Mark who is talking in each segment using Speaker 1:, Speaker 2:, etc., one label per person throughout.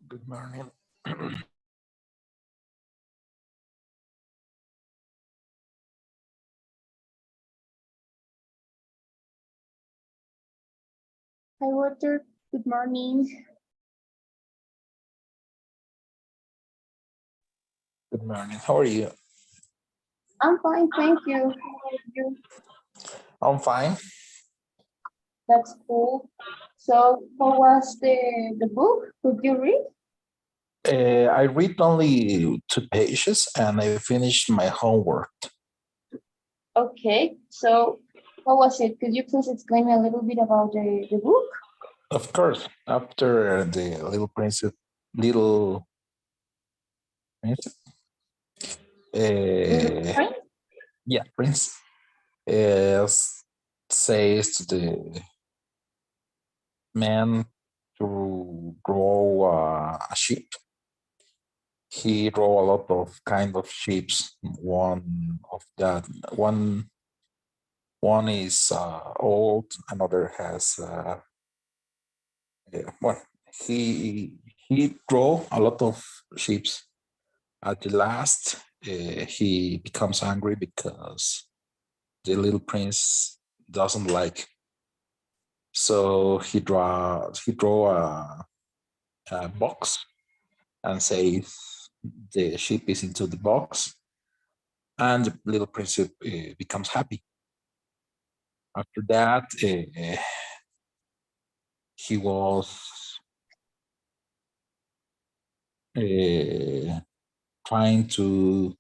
Speaker 1: Good morning.
Speaker 2: Hi, Walter. Good morning.
Speaker 1: Good morning. How are you?
Speaker 2: I'm fine, thank you. How are you?
Speaker 1: I'm fine.
Speaker 2: That's cool. So, how was the book? Could you read?
Speaker 1: I read only 2 pages and I finished my homework.
Speaker 2: Okay. So, how was it? Could you please explain a little bit about the book?
Speaker 1: Of course, after the little princess,
Speaker 2: Little
Speaker 1: uh,
Speaker 2: Prince?
Speaker 1: yeah, prince, uh, says to the man to grow a sheep. He draw a lot of kind of sheeps. One One is old, another has well, he he draw a lot of ships. At the last, he becomes angry because the little prince doesn't like. So he draw a box and says the ship is into the box, and the little prince becomes happy. After that, he was uh, trying to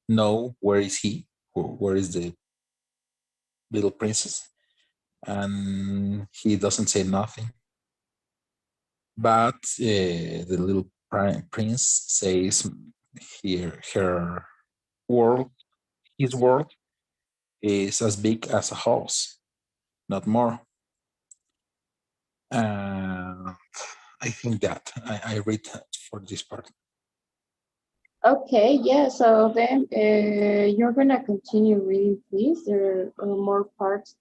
Speaker 1: know where is he, where is the little princess, and he doesn't say nothing. But the little prince says, "Here, her world, his world is as big as a house, not more." And I think that I read for this part.
Speaker 2: Okay, yeah. So then you're gonna continue reading, please. There are more parts,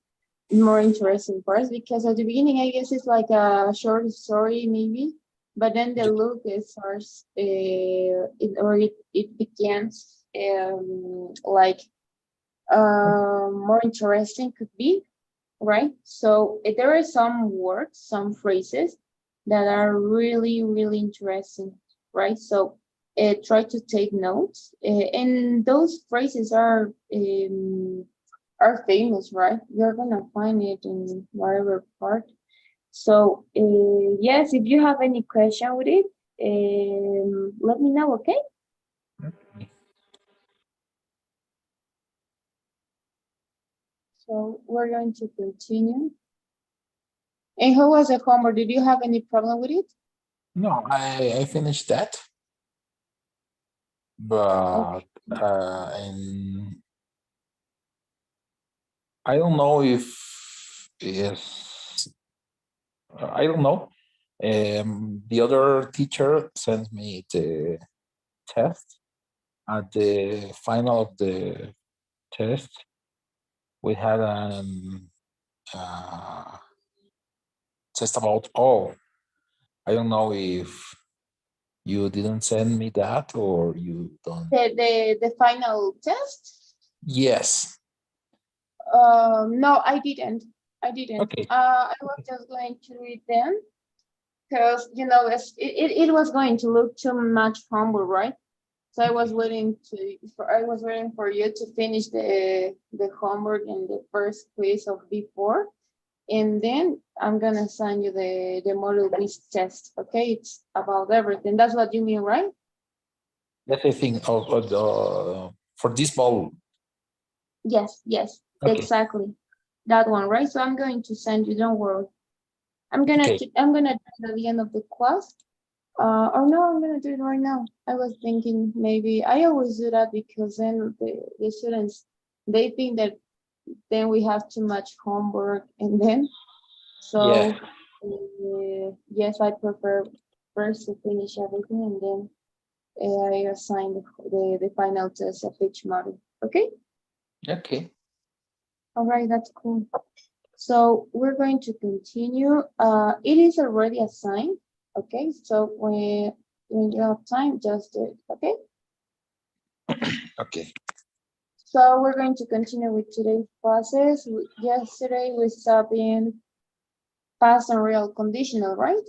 Speaker 2: more interesting parts, because at the beginning, I guess it's like a short story, maybe, but then the look it starts, it begins like more interesting could be, right? So there are some words, some phrases that are really, really interesting, right? So try to take notes, and those phrases are famous, right? You're gonna find it in whatever part. So yes, if you have any question with it, let me know, okay? So we're going to continue. And how was the homework? Did you have any problem with it?
Speaker 1: No, I finished that, but
Speaker 2: Okay.
Speaker 1: and I don't know if I don't know. The other teacher sent me the test. At the final of the test, we had an uh, test about all. I don't know if you didn't send me that or you don't.
Speaker 2: The final test?
Speaker 1: Yes.
Speaker 2: No, I didn't. I didn't.
Speaker 1: Okay.
Speaker 2: I was just going to read them because it was going to look too much homework, right? So I was waiting for you to finish the homework in the first quiz of before, and then I'm gonna send you the model quiz test. Okay, it's about everything. That's what you mean, right?
Speaker 1: That's the thing of the for this ball.
Speaker 2: Yes, yes,
Speaker 1: Okay.
Speaker 2: exactly. That one, right? So I'm going to send you. Don't worry.
Speaker 1: Okay.
Speaker 2: I'm gonna do it at the end of the class. Or no, I'm gonna do it right now. I was thinking maybe I always do that because then the students they think that then we have too much homework and then
Speaker 1: Yeah.
Speaker 2: so yes, I prefer first to finish everything and then I assign the final test of each module. Okay.
Speaker 1: Okay.
Speaker 2: All right, that's cool. So we're going to continue. It is already assigned. Okay, so when you have time, just do it, okay?
Speaker 1: Okay.
Speaker 2: So we're going to continue with today's process. Yesterday we stopped in past and real conditional, right?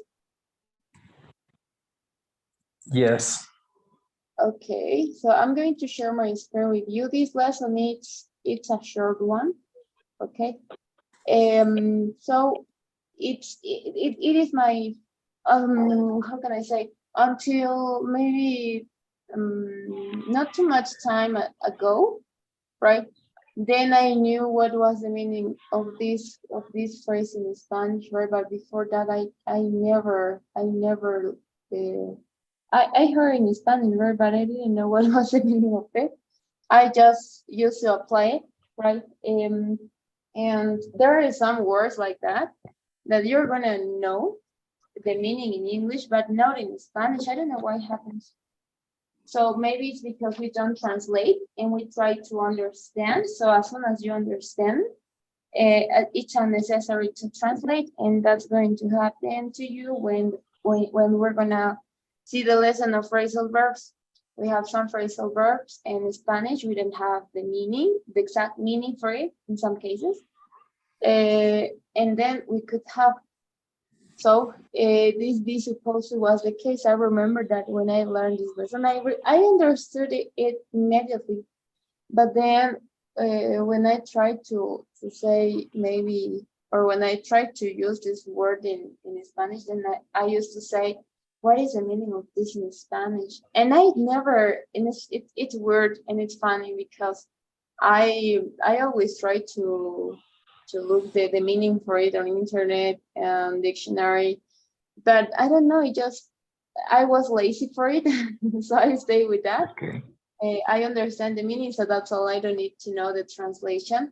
Speaker 1: Yes.
Speaker 2: Okay, so I'm going to share my screen with you. This lesson it's a short one, okay? So it is my how can I say, until maybe not too much time ago, right? Then I knew what was the meaning of this phrase in Spanish, right? But before that, I never I heard in Spanish, right? But I didn't know what was the meaning of it. I just used to apply it, right? And there are some words like that you're gonna know the meaning in English, but not in Spanish. I don't know why it happens. So maybe it's because we don't translate and we try to understand. So as soon as you understand, it's unnecessary to translate, and that's going to happen to you when we're gonna see the lesson of phrasal verbs. We have some phrasal verbs, and in Spanish we don't have the meaning, the exact meaning for it in some cases, and then we could have. So this supposed to was the case. I remember that when I learned this lesson, I understood it immediately. But then when I tried to say maybe, or when I tried to use this word in Spanish, then I used to say, what is the meaning of this in Spanish? And I never, and it's weird and it's funny because I always try to look the meaning for it on internet and dictionary, but I don't know, it just, I was lazy for it, so I stay with that.
Speaker 1: Okay.
Speaker 2: I understand the meaning, so that's all. I don't need to know the translation.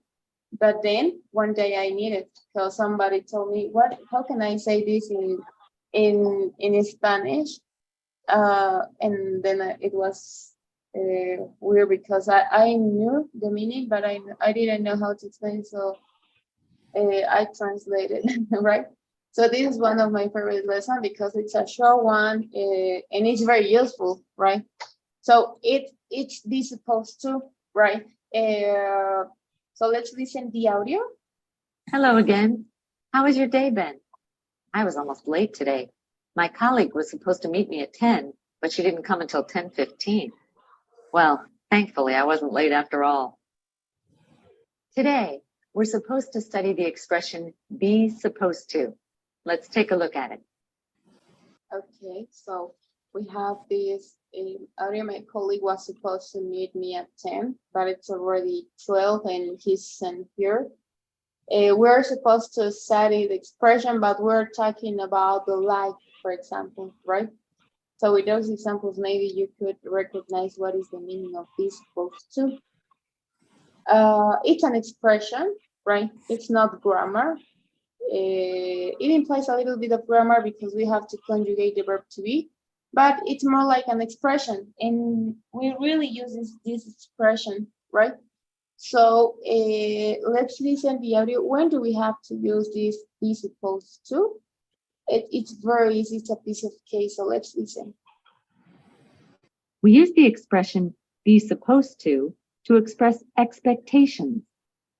Speaker 2: But then one day I needed, because somebody told me, "What? How can I say this in Spanish?" And then it was weird because I knew the meaning, but I didn't know how to explain. So I translated, right? So this is one of my favorite lessons because it's a short one and it's very useful, right? So it's be supposed to, right? So let's listen the audio.
Speaker 3: Hello again. How has your day been? I was almost late today. My colleague was supposed to meet me at 10, but she didn't come until 10:15. Well, thankfully, I wasn't late after all. Today, we're supposed to study the expression be supposed to. Let's take a look at it.
Speaker 2: Okay, so we have this audio. My colleague was supposed to meet me at 10, but it's already 12 and he's sent here. We're supposed to study the expression, but we're talking about the like, for example, right? So with those examples, maybe you could recognize what is the meaning of be supposed to. It's an expression, right? It's not grammar. It implies a little bit of grammar because we have to conjugate the verb to be, but it's more like an expression, and we really use this expression, right? So let's listen the audio. When do we have to use this be supposed to? It's very easy. It's a piece of cake. So let's listen.
Speaker 3: We use the expression be supposed to express expectations,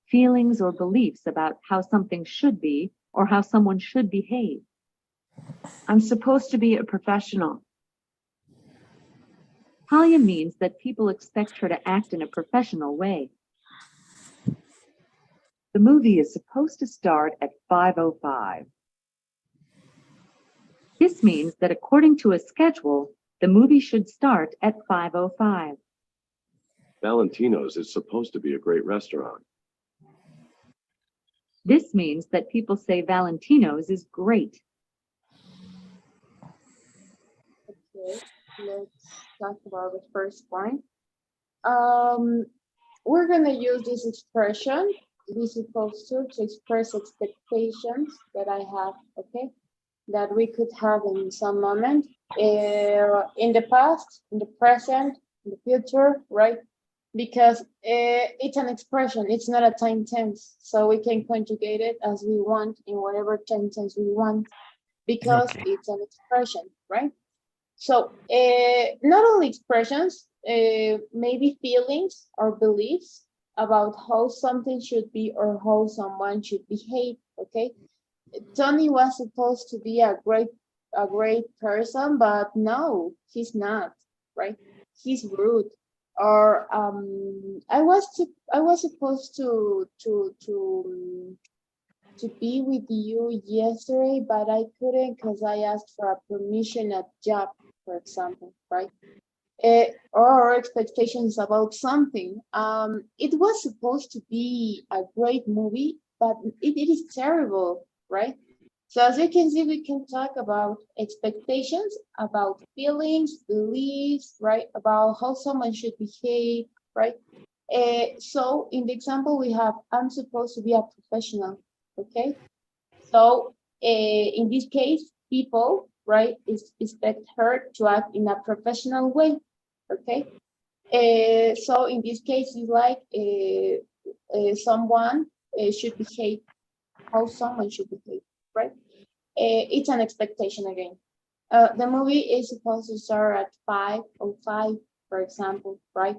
Speaker 3: feelings or beliefs about how something should be or how someone should behave. I'm supposed to be a professional. Talia means that people expect her to act in a professional way. The movie is supposed to start at 5:05. This means that according to a schedule, the movie should start at 5:05.
Speaker 4: Valentino's is supposed to be a great restaurant.
Speaker 3: This means that people say Valentino's is great.
Speaker 2: Okay, let's talk about the first point. We're gonna use this expression, be supposed to express expectations that I have, okay, that we could have in some moment, in the past, in the present, in the future, right? Because it's an expression, it's not a time tense, so we can conjugate it as we want in whatever time tense we want. because
Speaker 1: Okay.
Speaker 2: it's an expression, right? So not only expressions, maybe feelings or beliefs about how something should be or how someone should behave. Okay, Tony was supposed to be a great person, but no, he's not, right? He's rude. Or I was supposed to be with you yesterday, but I couldn't because I asked for a permission at job, for example, right? Or expectations about something. It was supposed to be a great movie, but it is terrible, right? So as you can see, we can talk about expectations, about feelings, beliefs, right? About how someone should behave, right? So in the example we have, I'm supposed to be a professional, okay? So in this case, people, right, expect her to act in a professional way, okay? So in this case, it's like someone should behave, how someone should behave, right? It's an expectation again. The movie is supposed to start at 5:05, for example, right?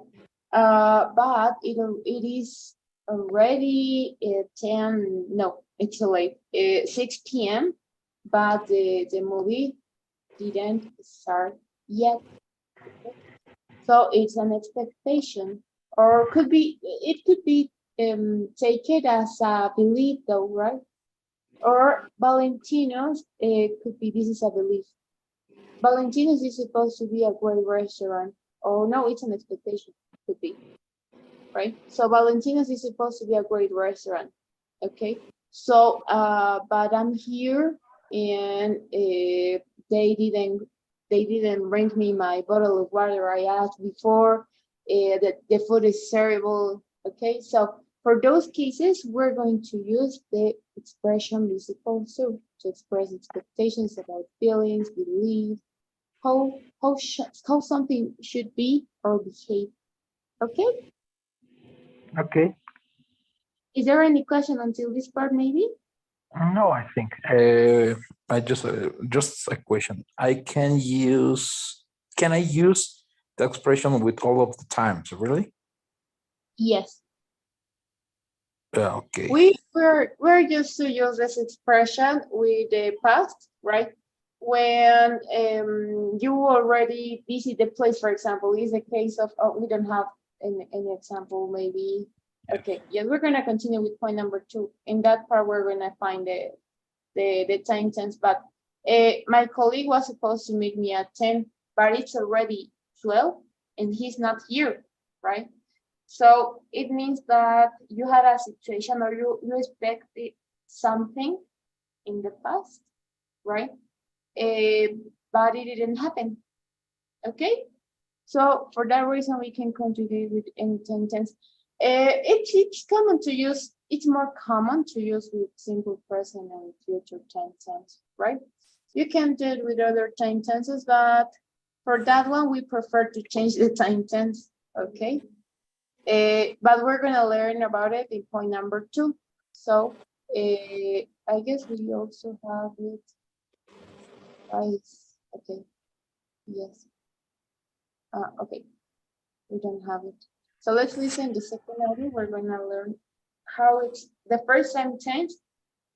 Speaker 2: But it is already 10, no, it's late, 6 p.m., but the movie didn't start yet. Okay? So it's an expectation, or it could be take it as a belief though, right? Or Valentino's, could be this is a belief. Valentino's is supposed to be a great restaurant. Oh no, it's an expectation, could be, right? So Valentino's is supposed to be a great restaurant. Okay. So but I'm here and they didn't bring me my bottle of water I asked before. That the food is terrible. Okay, so for those cases, we're going to use the expression be supposed to express expectations about feelings, beliefs, how something should be or behave. Okay,
Speaker 1: Okay.
Speaker 2: is there any question until this part maybe?
Speaker 1: No, I think I just a question. Can I use the expression with all of the times? Really?
Speaker 2: Yes.
Speaker 1: Okay.
Speaker 2: We're used to use this expression with the past, right? When you already visit the place, for example, is a case of, oh, we don't have an example, maybe. Okay, yes, we're gonna continue with point number 2. In that part, we're gonna find the time tense, but my colleague was supposed to meet me at 10, but it's already 12 and he's not here, right? So it means that you had a situation or you expected something in the past, right? But it didn't happen. Okay? So for that reason, we can conjugate with any tense. It's common to use, it's more common to use with simple present and future time tense, right? You can do it with other time tenses, but for that one, we prefer to change the time tense, okay? But we're gonna learn about it in point number 2. So I guess we also have it. Okay, yes. Okay, we don't have it. So let's listen the second audio. We're gonna learn how it's the first sentence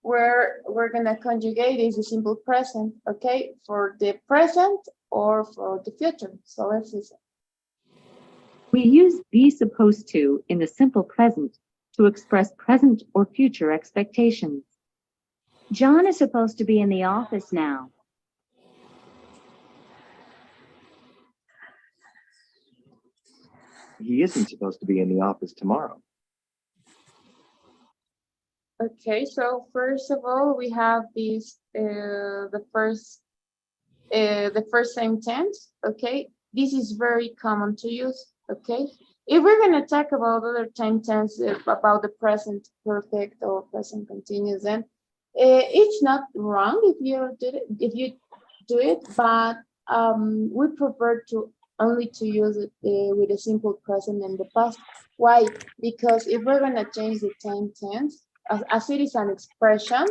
Speaker 2: where we're gonna conjugate is the simple present, okay, for the present or for the future. So let's listen.
Speaker 3: We use be supposed to in the simple present to express present or future expectations. John is supposed to be in the office now.
Speaker 5: He isn't supposed to be in the office tomorrow.
Speaker 2: Okay, so first of all, we have this the first sentence. Okay, this is very common to use. Okay, if we're gonna talk about other time tense about the present perfect or present continuous, then it's not wrong if you do it, but we prefer to only to use it with a simple present in the past. Why? Because if we're gonna change the time tense, as it is an expression,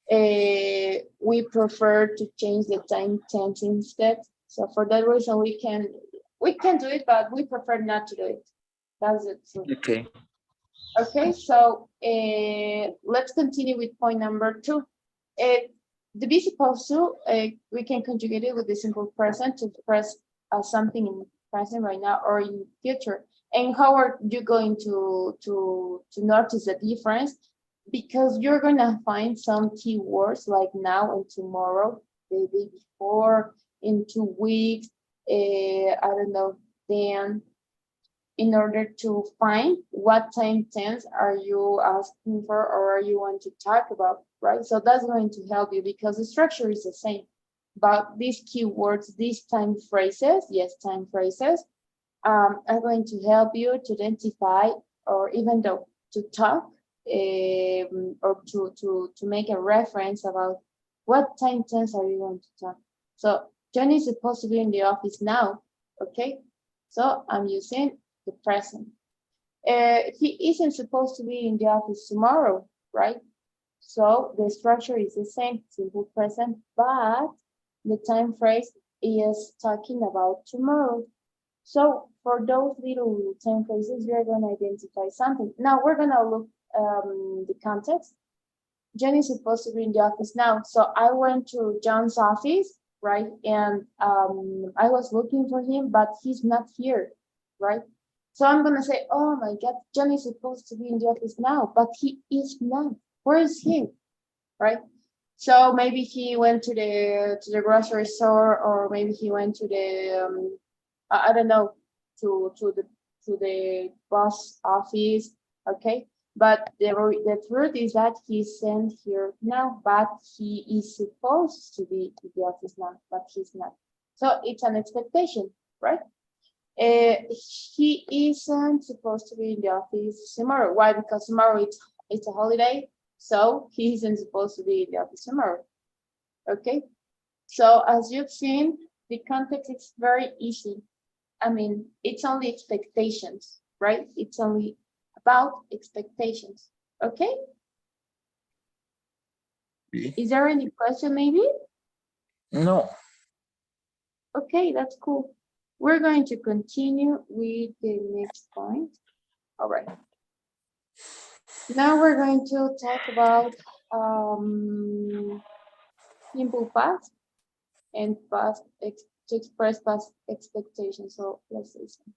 Speaker 2: we prefer to change the time tense instead. So for that reason, we can do it, but we prefer not to do it. That's it.
Speaker 1: Okay.
Speaker 2: Okay, so let's continue with point number 2. The be supposed to, we can conjugate it with the simple present to express something in present right now or in future. And how are you going to notice the difference? Because you're gonna find some keywords like now and tomorrow, the day before, in 2 weeks, I don't know, then, in order to find what time tense are you asking for or are you want to talk about, right? So that's going to help you because the structure is the same. But these keywords, these time phrases, yes, time phrases, are going to help you to identify or even though to talk or to make a reference about what time tense are you going to talk. So John is supposed to be in the office now, okay? So I'm using the present. He isn't supposed to be in the office tomorrow, right? So the structure is the same, simple present, but the time phrase is talking about tomorrow. So for those little time phrases, you're going to identify something. Now we're going to look the context. John is supposed to be in the office now. So I went to John's office, right? And I was looking for him, but he's not here, right? So I'm going to say, oh my God, John is supposed to be in the office now, but he is not. Where is he, right? So maybe he went to the grocery store, or maybe he went to the, I don't know, to the boss office, okay? But the truth is that he's sent here now, but he is supposed to be in the office now, but he's not. So it's an expectation, right? He isn't supposed to be in the office tomorrow. Why? Because tomorrow it's a holiday, so he isn't supposed to be in the office tomorrow. Okay, so as you've seen, the context is very easy. I mean, it's only expectations, right? It's only about expectations. Okay. Is there any question maybe?
Speaker 1: No.
Speaker 2: Okay, that's cool. We're going to continue with the next point. All right. Now we're going to talk about simple past and past to express past expectations. So let's listen.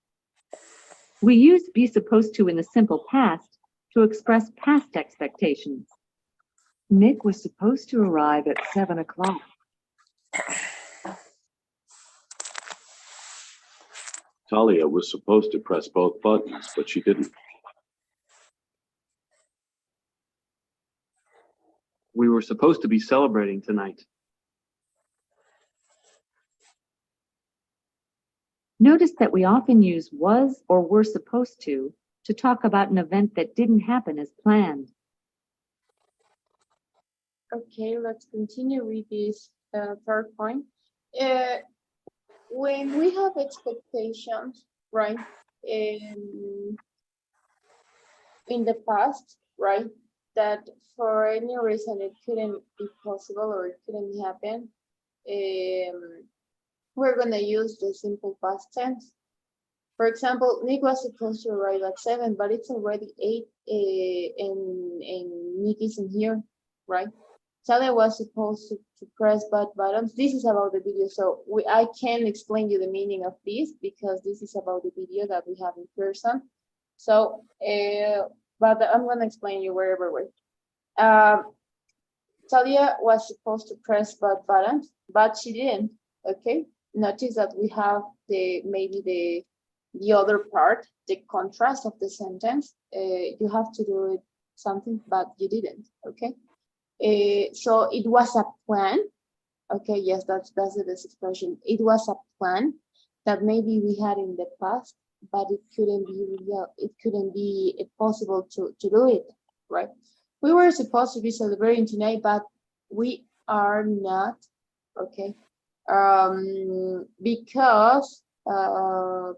Speaker 3: We use be supposed to in the simple past to express past expectations. Nick was supposed to arrive at 7 o'clock.
Speaker 4: Talia was supposed to press both buttons, but she didn't.
Speaker 5: We were supposed to be celebrating tonight.
Speaker 3: Notice that we often use was or were supposed to talk about an event that didn't happen as planned.
Speaker 2: Okay, let's continue with this third point. When we have expectations, right, in the past, right, that for any reason it couldn't be possible or it couldn't happen, we're gonna use the simple past tense. For example, Nick was supposed to arrive at 7, but it's already 8, and Nick isn't here, right? Talia was supposed to press buttons. This is about the video, so I can explain you the meaning of this because this is about the video that we have in person. So, but I'm gonna explain you wherever way. Talia was supposed to press buttons, but she didn't. Okay, notice that we have maybe the other part, the contrast of the sentence. You have to do it something, but you didn't. Okay. So it was a plan. Okay, yes, that's this expression. It was a plan that maybe we had in the past, but it couldn't be real. It couldn't be possible to do it, right? We were supposed to be celebrating tonight, but we are not. Okay, because I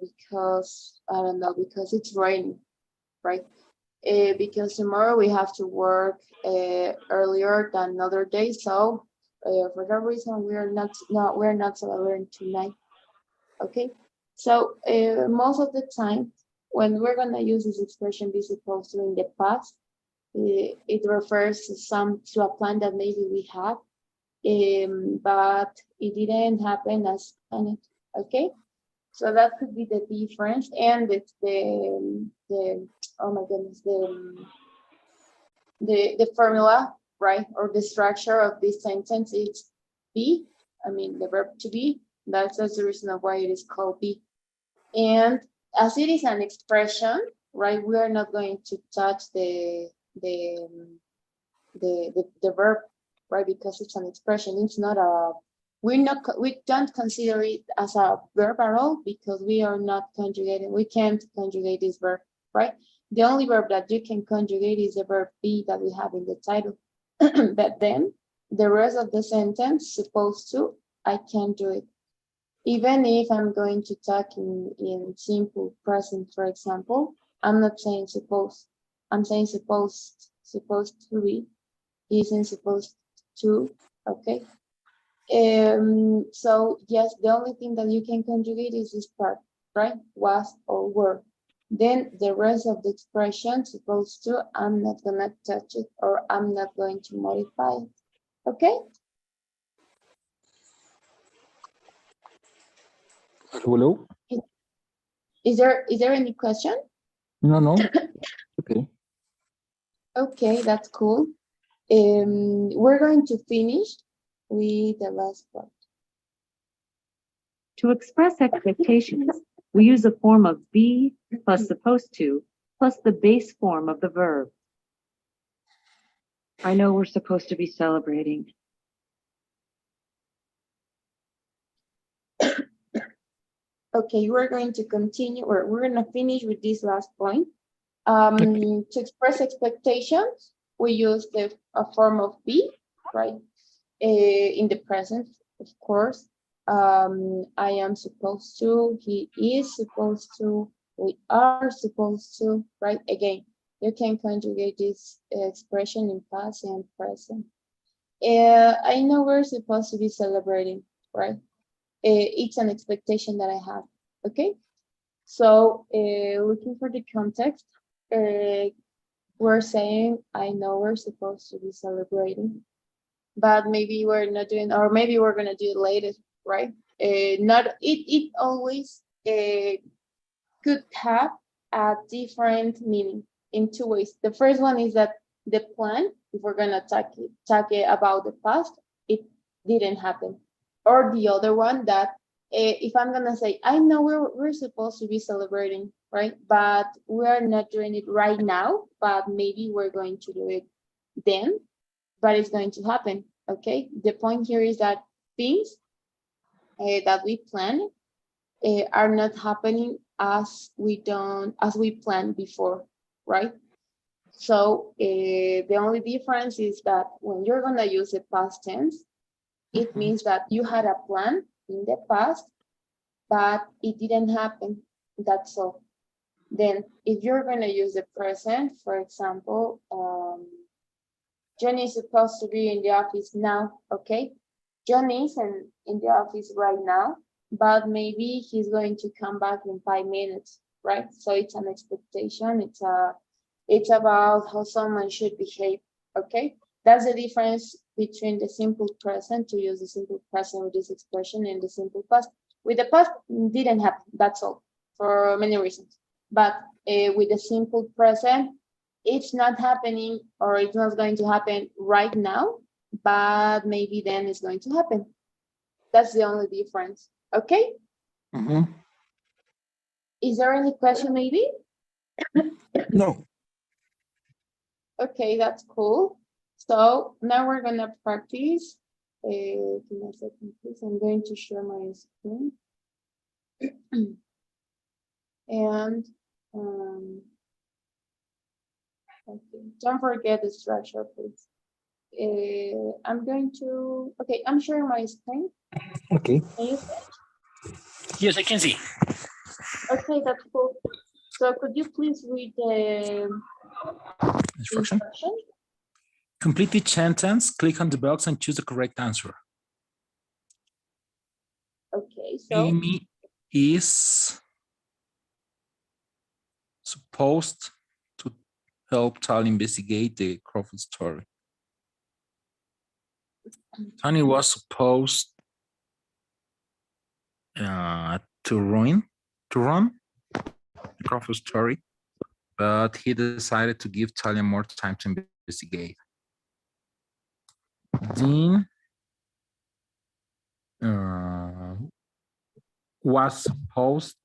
Speaker 2: don't know, because it's raining, right? because tomorrow we have to work earlier than another day. So for that reason, we're not celebrating tonight. Okay. So most of the time, when we're gonna use this expression "be supposed to" in the past, it refers to a plan that maybe we had, but it didn't happen as planned. Okay. So that could be the difference, and it's the oh my goodness, the formula, right, or the structure of this sentence is be. I mean, the verb to be. That's the reason of why it is called be. And as it is an expression, right, we are not going to touch the verb, right, because it's an expression. It's not a we don't consider it as a verb at all because we are not conjugating. We can't conjugate this verb, right? The only verb that you can conjugate is the verb be that we have in the title. But then the rest of the sentence, supposed to, I can't do it. Even if I'm going to talk in simple present, for example, I'm not saying supposed. I'm saying supposed to be, isn't supposed to, okay? So yes, the only thing that you can conjugate is this part, right? Was or were. Then the rest of the expression, supposed to, I'm not gonna touch it or I'm not going to modify it. Okay?
Speaker 1: Hello?
Speaker 2: Is there any question?
Speaker 1: No. Okay.
Speaker 2: Okay, that's cool. We're going to finish with the last part.
Speaker 3: To express expectations, we use a form of be plus supposed to plus the base form of the verb.
Speaker 5: I know we're supposed to be celebrating.
Speaker 2: Okay, we're going to continue, or we're going to finish with this last point. To express expectations, we use a form of be, right? In the present, of course. I am supposed to, he is supposed to, we are supposed to, right? Again, you can conjugate this expression in past and present. I know we're supposed to be celebrating, right? It's an expectation that I have, okay? So looking for the context, we're saying, I know we're supposed to be celebrating, but maybe we're not doing, or maybe we're gonna do it later, right? It always could have a different meaning in two ways. The first one is that the plan, if we're gonna talk about the past, it didn't happen. Or the other one that if I'm gonna say, I know we're supposed to be celebrating, right? But we're not doing it right now, but maybe we're going to do it then, but it's going to happen, okay? The point here is that things that we plan are not happening as we planned before, right? So the only difference is that when you're gonna use the past tense, it means that you had a plan in the past, but it didn't happen. That's all. Then if you're gonna use the present, for example, Johnny is supposed to be in the office now, okay? Johnny isn't in the office right now, but maybe he's going to come back in 5 minutes, right? So it's an expectation. It's about how someone should behave, okay? That's the difference between the simple present, to use the simple present with this expression, and the simple past. With the past, didn't happen, that's all, for many reasons. But with the simple present, it's not happening, or it's not going to happen right now, but maybe then it's going to happen. That's the only difference, okay? Is there any question maybe?
Speaker 1: No.
Speaker 2: Okay, that's cool. So now we're gonna practice. Give me a second, please. I'm going to share my screen. And okay, don't forget the structure, please. I'm going to, okay, I'm sharing my screen.
Speaker 1: Okay.
Speaker 2: Can you see?
Speaker 1: Yes, I can see.
Speaker 2: Okay, that's cool. So could you please read
Speaker 1: Instruction.
Speaker 2: Instruction.
Speaker 1: Complete each sentence, click on the box and choose the correct answer.
Speaker 2: Okay, so
Speaker 1: Amy is supposed to help Tali investigate the Crawford story. Tony was supposed to run the Crawford story, but he decided to give Talia more time to investigate. Dean was supposed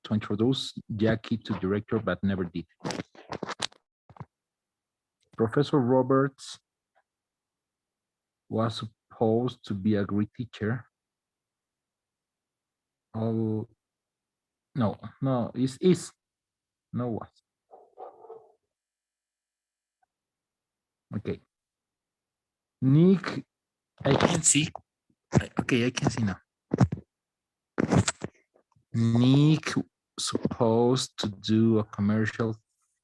Speaker 1: to introduce Jackie to director, but never did. Professor Roberts was supposed to be a great teacher. Oh, no, is. No, was. Okay. Nick, I can see. Okay, I can see now. Nick supposed to do a commercial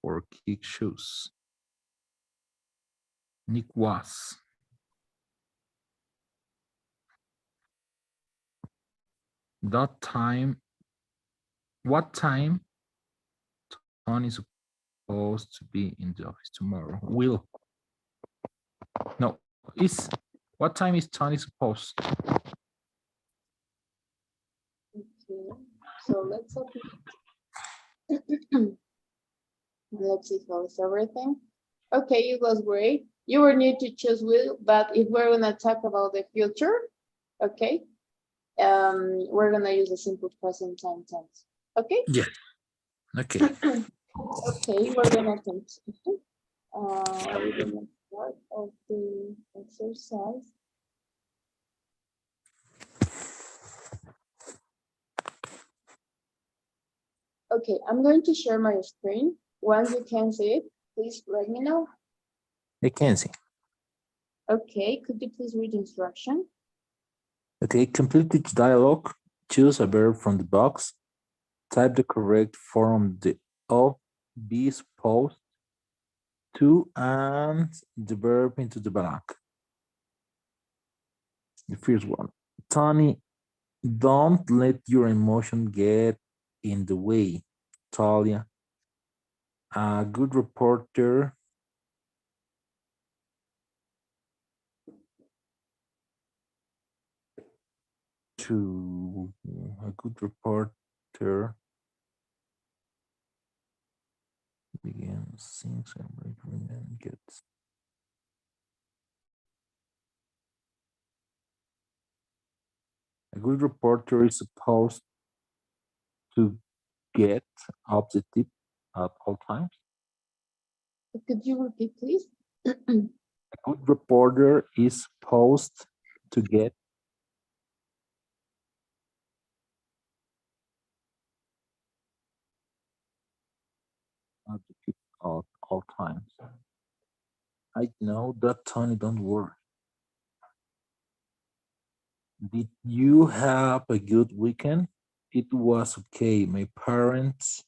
Speaker 1: for Kick Shoes. Nick was. That time, what time Tony is supposed to be in the office tomorrow? Will. No, is. What time is Tony supposed?
Speaker 2: okay, so let's open. Let's see how is everything. Okay, it was great. You were new to choose Will, but if we're gonna talk about the future, okay, we're gonna use a simple present time tense. Okay.
Speaker 1: Yeah. Okay.
Speaker 2: Okay, we're gonna continue. We're gonna start of the exercise. Okay, I'm going to share my screen. Once you can see it, please let me know.
Speaker 1: I can see.
Speaker 2: Okay, could you please read the instruction?
Speaker 1: Okay, complete each dialogue. Choose a verb from the box. Type the correct form of be supposed to and the verb into the blank. The first one. Tony, don't let your emotion get in the way. Talia, a good reporter begins, sings, and gets. A good reporter is supposed to get objective at all times.
Speaker 2: Could you repeat, please?
Speaker 1: A good reporter is supposed to get objective at all times. I know that, Tony, don't worry. Did you have a good weekend? It was okay. My parents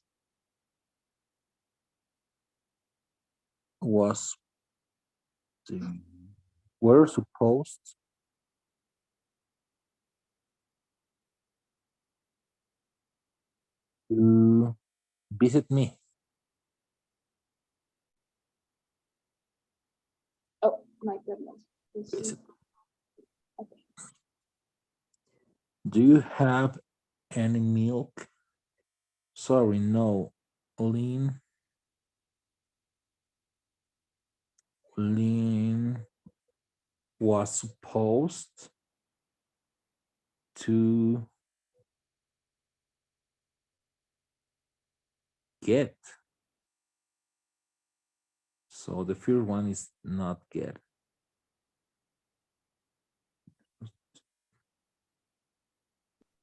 Speaker 1: were supposed to visit me.
Speaker 2: Oh my goodness. This is-
Speaker 1: Visit.
Speaker 2: Okay.
Speaker 1: Do you have any milk? Sorry, no. Lynn was supposed to get. So the first one is not get.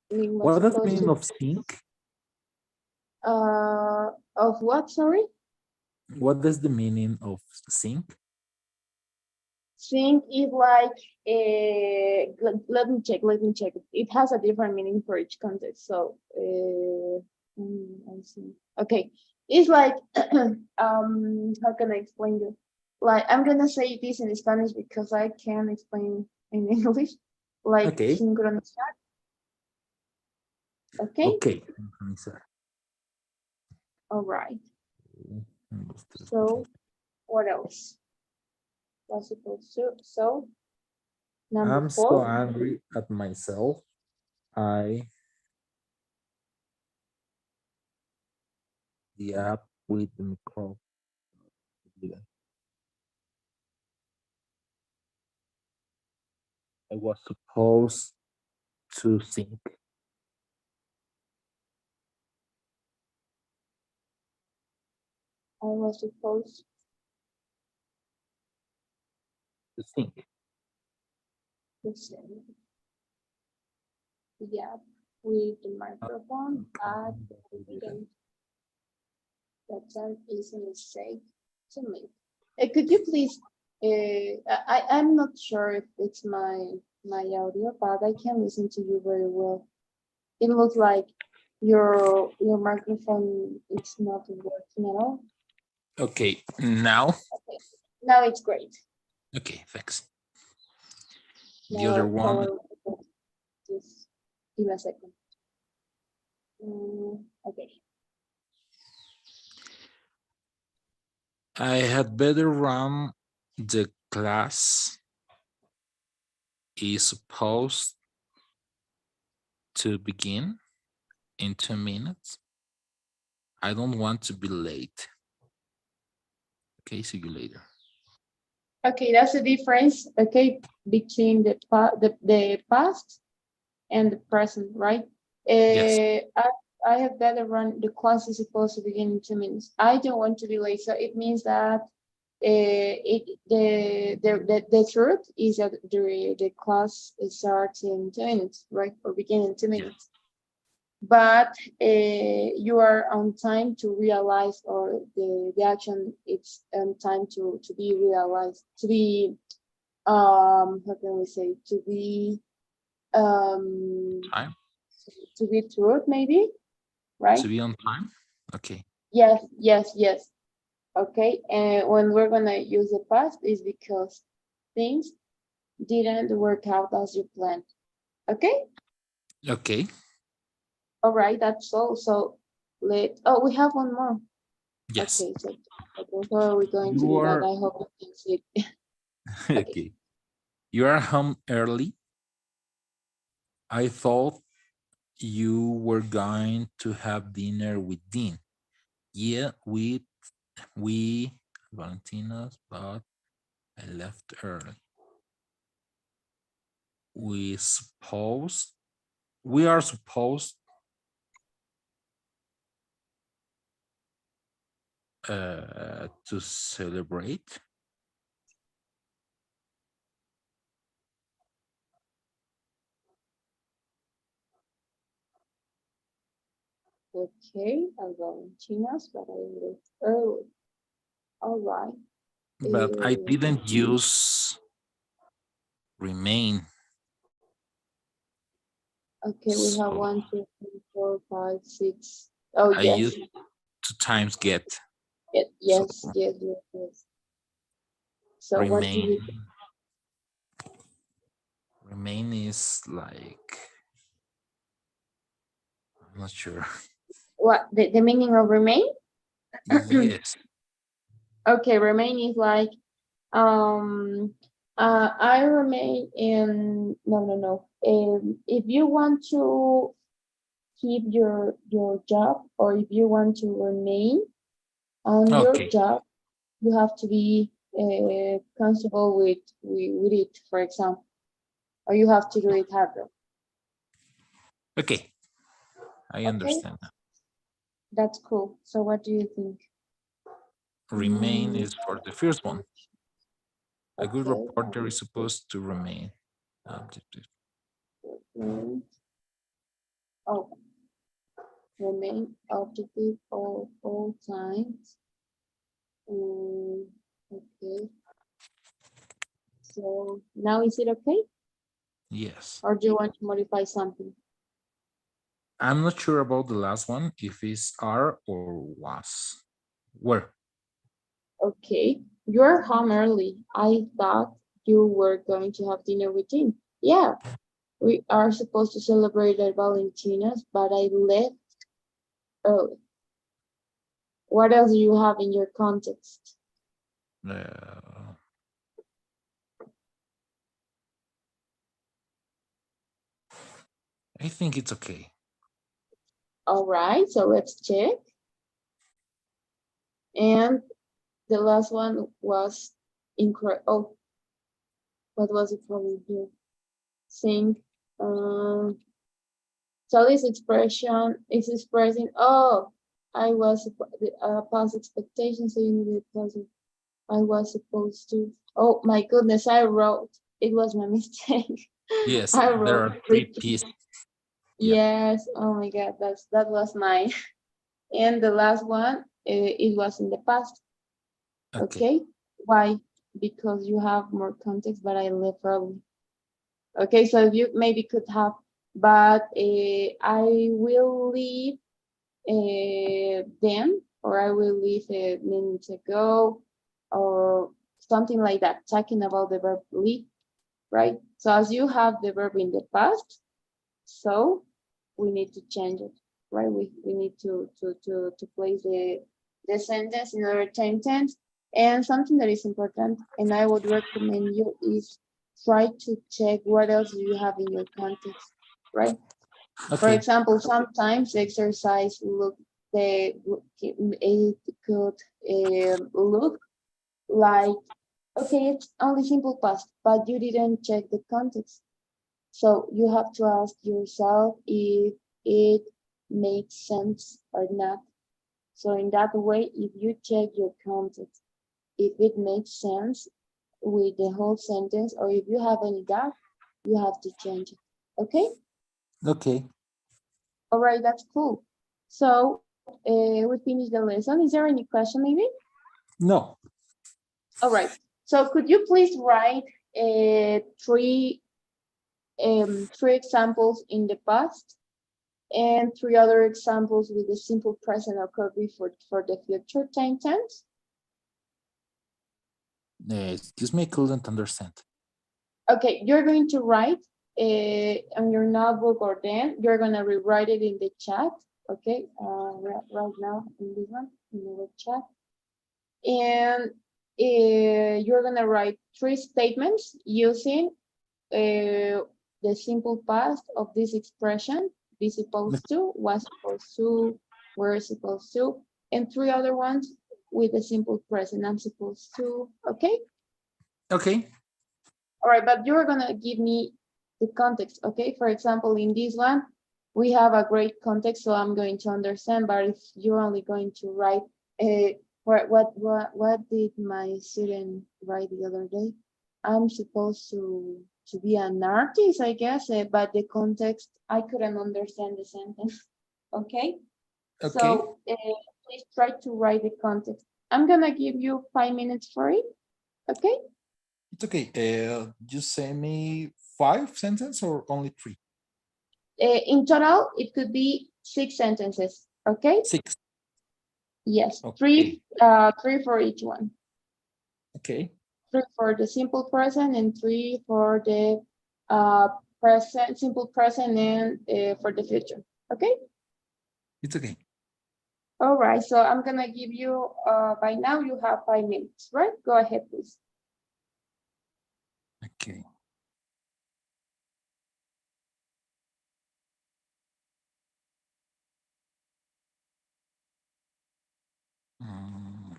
Speaker 2: Lynn was
Speaker 1: What is the
Speaker 2: supposed
Speaker 1: meaning
Speaker 2: to-
Speaker 1: of sink?
Speaker 2: Of what, sorry?
Speaker 1: What is the meaning of sink?
Speaker 2: Think is like let me check. It has a different meaning for each context. So I see. Okay, It's like, how can I explain it? Like, I'm gonna say this in Spanish because I can't explain in English. Like,
Speaker 1: Okay.
Speaker 2: sincronizar. Okay.
Speaker 1: Okay. Sincronizar.
Speaker 2: All right.
Speaker 1: 1, 2, 3, 4.
Speaker 2: So, what else? Was supposed to. So, number
Speaker 1: I'm so
Speaker 2: 4.
Speaker 1: angry at myself. I the app with the micro. I was supposed to think.
Speaker 2: I was supposed
Speaker 1: To think.
Speaker 2: to send the app with the microphone, but I didn't. That's an easy mistake to make. Could you please? I'm not sure if it's my audio, but I can listen to you very well. It looks like your microphone is not working at all.
Speaker 1: Okay. Now.
Speaker 2: Okay, now it's great.
Speaker 1: Okay. Thanks. The
Speaker 2: Now,
Speaker 1: other one.
Speaker 2: just give me a second. Okay.
Speaker 1: I had better run. The class is supposed to begin in 2 minutes. I don't want to be late. Okay, see you later.
Speaker 2: Okay, that's the difference. Okay, between the past and the present, right?
Speaker 1: Yes.
Speaker 2: I have better run. The class is supposed to begin in 2 minutes. I don't want to be late, so it means that the truth is that the class starts in 2 minutes, right? Or begin in 2 minutes. But you are on time to realize, or the action it's on time to be realized, to be how can we say, to be
Speaker 1: Time.
Speaker 2: to be truth, maybe, right?
Speaker 1: To be on time. Okay.
Speaker 2: Yes, yes, yes. Okay, and when we're gonna use the past is because things didn't work out as you planned. Okay.
Speaker 1: Okay.
Speaker 2: All right, that's all. So we have one more.
Speaker 1: Yes.
Speaker 2: Okay, so before we're going to
Speaker 1: You
Speaker 2: do that,
Speaker 1: are
Speaker 2: I hope you can see it.
Speaker 1: okay. You are home early. I thought you were going to have dinner with Dean. Yeah, we Valentina's, but I left early. We are supposed to celebrate.
Speaker 2: Okay, I'm going China's, but I left early. All right.
Speaker 1: But I didn't use remain.
Speaker 2: Okay, we have
Speaker 1: So
Speaker 2: 1, 2, 3, 4, 5, 6. Oh,
Speaker 1: I
Speaker 2: yes.
Speaker 1: used 2 times get.
Speaker 2: Yes,
Speaker 1: So
Speaker 2: yes, yes, yes. So what do
Speaker 1: remain.
Speaker 2: you?
Speaker 1: Remain is like, I'm not sure.
Speaker 2: What the meaning of remain?
Speaker 1: Yes.
Speaker 2: Okay, remain is like I remain in no. If you want to keep your job, or if you want to remain on your
Speaker 1: Okay.
Speaker 2: job, you have to be comfortable with it, for example, or you have to do it harder.
Speaker 1: Okay. I
Speaker 2: Okay,
Speaker 1: understand.
Speaker 2: that's cool. So what do you think?
Speaker 1: Remain is for the first one. A good
Speaker 2: Okay.
Speaker 1: reporter is supposed to remain objective.
Speaker 2: Oh, remain objective all times. Okay. So now is it okay?
Speaker 1: Yes.
Speaker 2: Or do you want to modify something?
Speaker 1: I'm not sure about the last one, if it's are or was. Where?
Speaker 2: Okay, you're home early. I thought you were going to have dinner with him. Yeah, we are supposed to celebrate at Valentina's, but I left early. What else do you have in your context?
Speaker 1: Uh, I think it's okay.
Speaker 2: All right, so let's check. And the last one was incorrect. Oh, what was the problem here? Think. Um, so this expression is expressing, oh, I was past expectation, so you need a past. I was supposed to. Oh my goodness, I wrote. It was my mistake.
Speaker 1: Yes,
Speaker 2: I
Speaker 1: there
Speaker 2: wrote
Speaker 1: are three pieces. Yeah.
Speaker 2: yes. Oh my God, that was mine. And the last one, it was in the past.
Speaker 1: Okay.
Speaker 2: Okay. Why? Because you have more context, but I left early. Okay, so you maybe could have, but I will leave then, or I will leave a minute ago, or something like that, talking about the verb leave, right? So as you have the verb in the past, so we need to change it, right? We need to place the sentence in our time tense. And something that is important, and I would recommend you, is try to check what else you have in your context, right? For
Speaker 1: Okay.
Speaker 2: example, sometimes exercise look the it could look like, okay, it's only simple past, but you didn't check the context. So you have to ask yourself if it makes sense or not. So in that way, if you check your context, if it makes sense with the whole sentence, or if you have any doubt, you have to change it. Okay?
Speaker 1: Okay.
Speaker 2: All right, that's cool. So we finished the lesson. Is there any question maybe?
Speaker 1: No.
Speaker 2: All right. So could you please write three examples in the past and three other examples with the simple present or could be for the future time tense?
Speaker 1: Excuse me, I couldn't understand.
Speaker 2: Okay, you're going to write on your notebook, or then you're going to rewrite it in the chat. Okay, right now in this one, in the web chat. And you're going to write three statements using the simple past of this expression: be supposed to, was supposed to, were supposed to, and three other ones with the simple present: I'm supposed to. Okay.
Speaker 1: Okay.
Speaker 2: All right, but you're gonna give me the context. Okay, for example, in this one we have a great context, so I'm going to understand. But if you're only going to write what did my student write the other day? I'm supposed to be an artist, I guess, but the context, I couldn't understand the sentence. Okay,
Speaker 1: Okay.
Speaker 2: so please try to write the context. I'm gonna give you 5 minutes for it. Okay.
Speaker 1: It's okay. You say me 5 sentences or only 3?
Speaker 2: In total, it could be 6 sentences. Okay.
Speaker 1: 6.
Speaker 2: Yes,
Speaker 1: Okay.
Speaker 2: three for each one.
Speaker 1: Okay.
Speaker 2: 3 for the simple present and 3 for the present, simple present, and for the future. Okay.
Speaker 1: It's okay.
Speaker 2: All right. So I'm gonna give you. By now you have 5 minutes, right? Go ahead, please.
Speaker 1: Okay. Mm,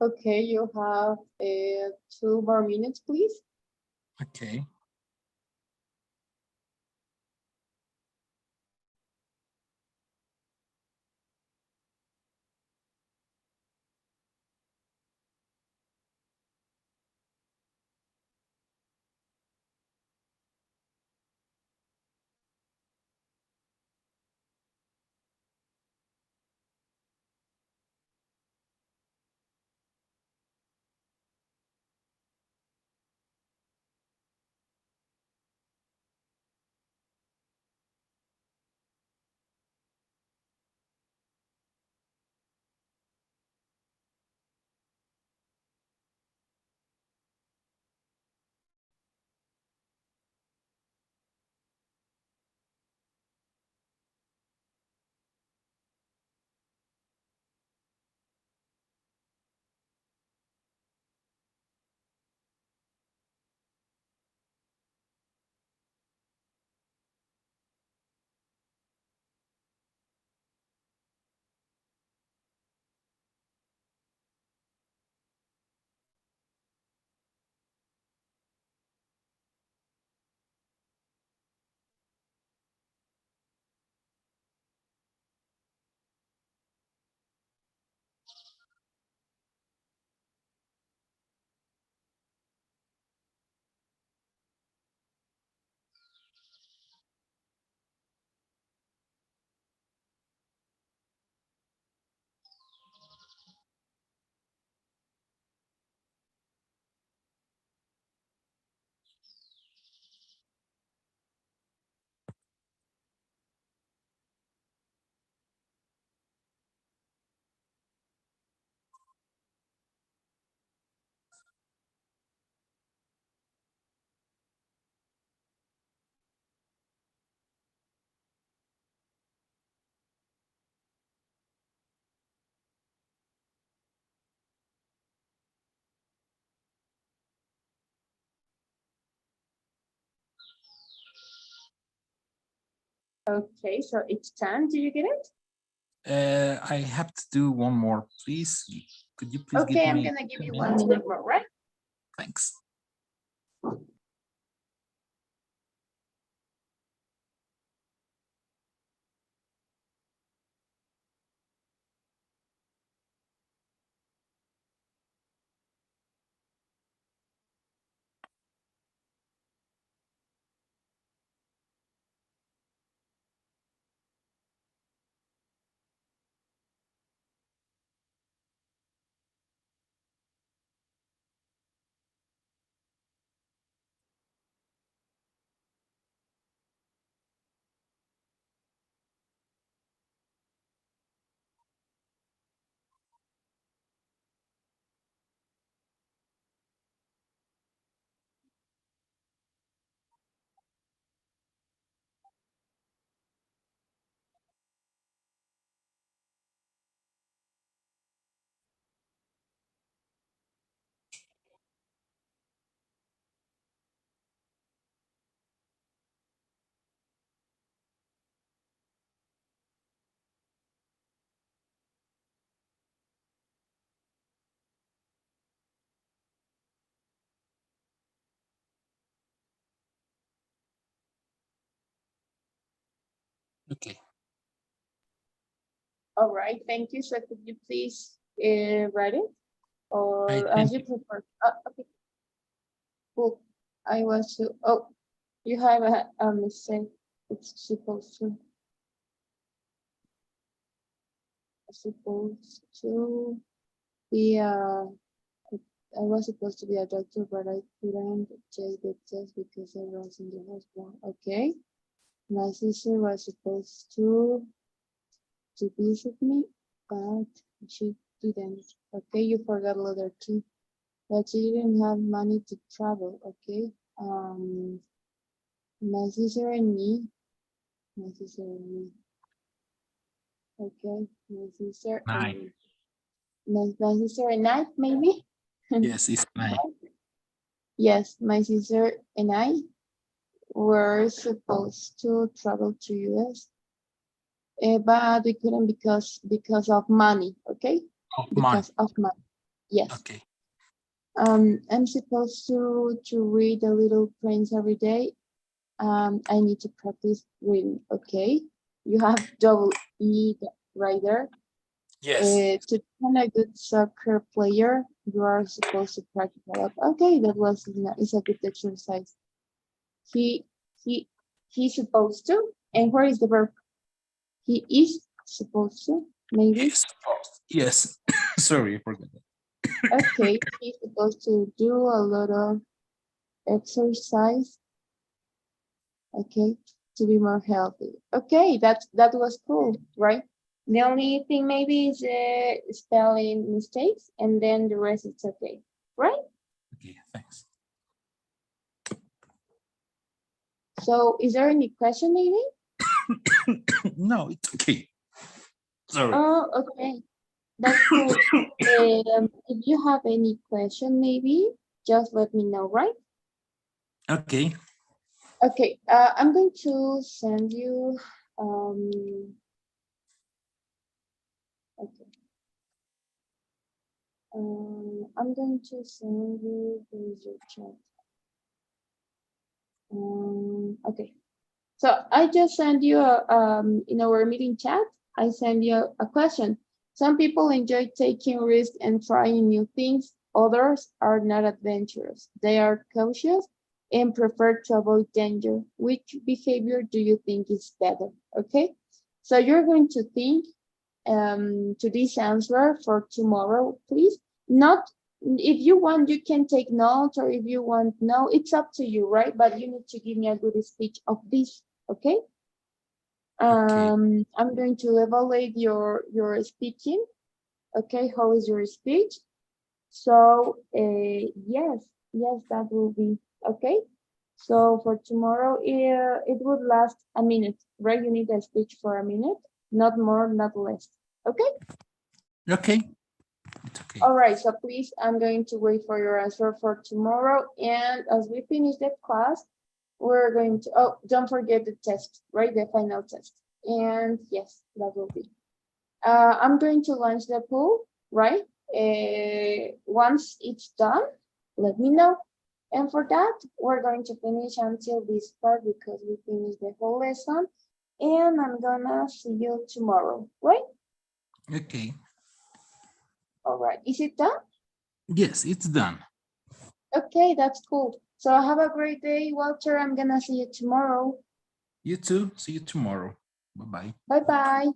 Speaker 2: Okay, you have 2 more minutes, please.
Speaker 1: Okay.
Speaker 2: Okay, so it's 10. Do you get it?
Speaker 1: I have to do one more, please. Could you please give
Speaker 2: Okay, I'm
Speaker 1: me
Speaker 2: gonna give
Speaker 1: 2
Speaker 2: you 1
Speaker 1: minutes?
Speaker 2: minute more, right?
Speaker 1: Thanks. Okay.
Speaker 2: All right, thank you. So could you please write it
Speaker 1: I
Speaker 2: or
Speaker 1: think
Speaker 2: as you prefer? Okay, cool. I was to, oh, you have a mistake. It's supposed to be I was supposed to be a doctor, but I couldn't take the test because I was in the hospital. Okay. My sister was supposed to visit me, but she didn't. Okay, you forgot letter 2. But she didn't have money to travel. Okay. My sister and me. My sister and me. Okay. My sister
Speaker 1: 9.
Speaker 2: and my sister and I, maybe.
Speaker 1: Yes, it's 9.
Speaker 2: Yes, my sister and I were supposed to travel to US, but we couldn't because of money. Okay,
Speaker 1: Oh, money.
Speaker 2: because of money. Yes.
Speaker 1: Okay.
Speaker 2: I'm supposed to read The Little Prince every day. I need to practice reading. Okay. You have double E right there.
Speaker 1: Yes.
Speaker 2: To become a good soccer player, you are supposed to practice a lot. Okay, that was it's a good exercise. He he he's supposed to. And where is the verb? He is supposed to. Maybe.
Speaker 1: He's supposed. Yes. Sorry, I forgot that.
Speaker 2: Okay, he's supposed to do a lot of exercise. Okay, to be more healthy. Okay, that was cool, right? The only thing maybe is spelling mistakes, and then the rest is okay, right?
Speaker 1: Okay, thanks.
Speaker 2: So, is there any question, maybe?
Speaker 1: No, it's okay. Sorry.
Speaker 2: Oh, okay, that's cool. If you have any question, maybe just let me know, right?
Speaker 1: Okay.
Speaker 2: Okay, I'm going to send you. Okay. I'm going to send you the chat. Okay. So I just sent you in our meeting chat, I send you a question. Some people enjoy taking risks and trying new things. Others are not adventurous. They are cautious and prefer to avoid danger. Which behavior do you think is better? Okay. So you're going to think to this answer for tomorrow, please. Not if you want, you can take notes, or if you want, no, it's up to you, right? But you need to give me a good speech of this, okay?
Speaker 1: Okay.
Speaker 2: I'm going to evaluate your speaking. Okay, how is your speech? So yes, that will be okay. So for tomorrow, it would last a minute, right? You need a speech for a minute, not more, not less. Okay.
Speaker 1: Okay. It's okay.
Speaker 2: All right, so please, I'm going to wait for your answer for tomorrow. And as we finish the class, we're going to, oh, don't forget the test, right? The final test. And yes, that will be. I'm going to launch the pool, right? Once it's done, let me know. And for that, we're going to finish until this part because we finished the whole lesson. And I'm gonna see you tomorrow, right?
Speaker 1: Okay.
Speaker 2: All right, is it done?
Speaker 1: Yes, it's done.
Speaker 2: Okay, that's cool. So have a great day, Walter. I'm gonna see you tomorrow.
Speaker 1: You too. See you tomorrow. Bye-bye.
Speaker 2: Bye-bye.